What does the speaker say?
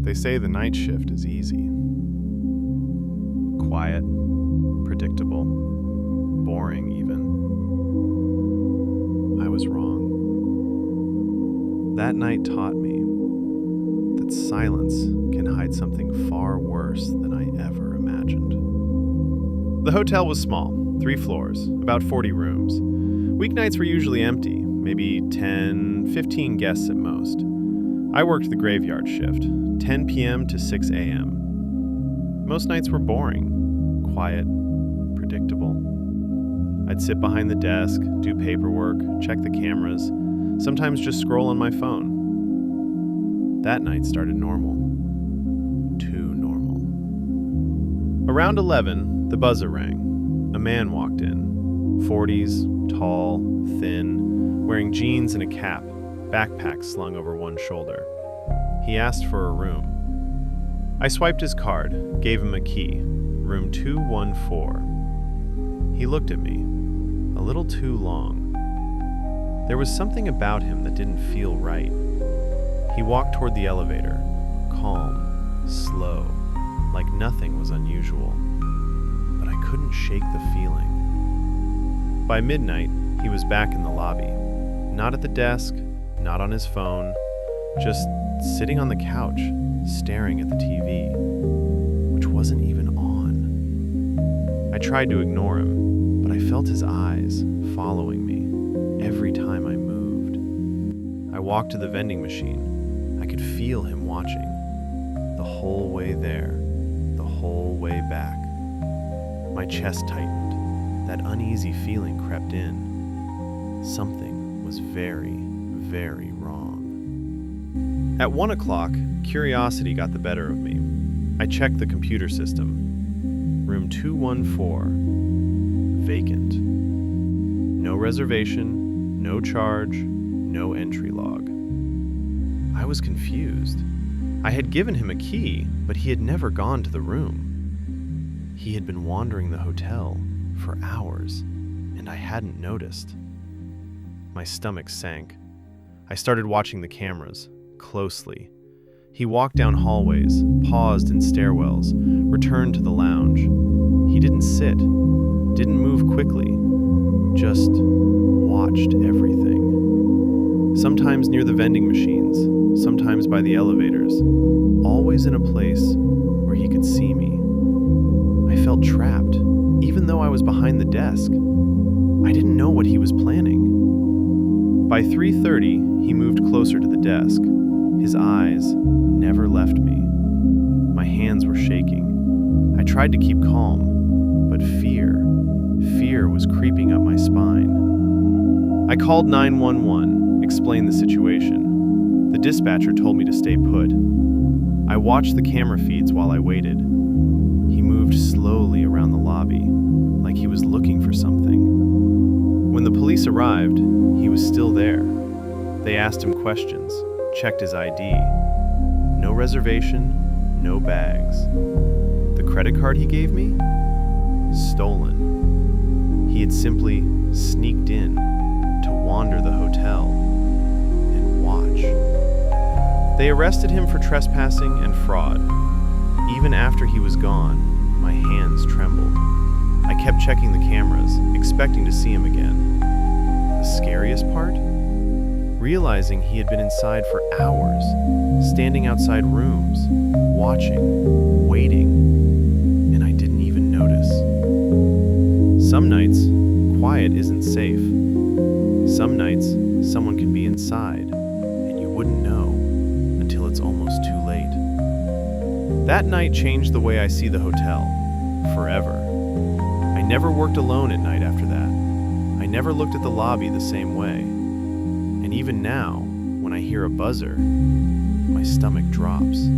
They say the night shift is easy. Quiet, predictable, boring even. I was wrong. That night taught me that silence can hide something far worse than I ever imagined. The hotel was small, 3 floors, about 40 rooms. Weeknights were usually empty, maybe 10, 15 guests at most. I worked the graveyard shift, 10 p.m. to 6 a.m. Most nights were boring, quiet, predictable. I'd sit behind the desk, do paperwork, check the cameras, sometimes just scroll on my phone. That night started normal. Too normal. Around 11, the buzzer rang. A man walked in. 40s, tall, thin, wearing jeans and a cap, backpack slung over one shoulder. He asked for a room. I swiped his card, gave him a key, room 214. He looked at me, a little too long. There was something about him that didn't feel right. He walked toward the elevator, calm, slow, like nothing was unusual. But I couldn't shake the feeling. By midnight, he was back in the lobby, not at the desk, not on his phone, just sitting on the couch, staring at the TV, which wasn't even on. I tried to ignore him, but I felt his eyes following me every time I moved. I walked to the vending machine. I could feel him watching, the whole way there, the whole way back. My chest tightened. That uneasy feeling crept in. Something was very, very wrong. At 1 o'clock, curiosity got the better of me. I checked the computer system. Room 214. Vacant. No reservation, no charge, no entry log. I was confused. I had given him a key, but he had never gone to the room. He had been wandering the hotel for hours, and I hadn't noticed. My stomach sank. I started watching the cameras, closely. He walked down hallways, paused in stairwells, returned to the lounge. He didn't sit, didn't move quickly, just watched everything. Sometimes near the vending machines, sometimes by the elevators, always in a place where he could see me. I felt trapped, even though I was behind the desk. I didn't know what he was planning. By 3:30, he moved closer to the desk. His eyes never left me. My hands were shaking. I tried to keep calm, but fear was creeping up my spine. I called 911, explained the situation. The dispatcher told me to stay put. I watched the camera feeds while I waited. He moved slowly around the lobby, like he was looking for something. When the police arrived, he was still there. They asked him questions, checked his ID. No reservation, no bags. The credit card he gave me? Stolen. He had simply sneaked in to wander the hotel and watch. They arrested him for trespassing and fraud. Even after he was gone, my hands trembled. I kept checking the cameras, expecting to see him again. The scariest part? Realizing he had been inside for hours, standing outside rooms, watching, waiting, and I didn't even notice. Some nights, quiet isn't safe. Some nights, someone can be inside, and you wouldn't know until it's almost too late. That night changed the way I see the hotel, forever. I never worked alone at night after that. I never looked at the lobby the same way. And even now, when I hear a buzzer, my stomach drops.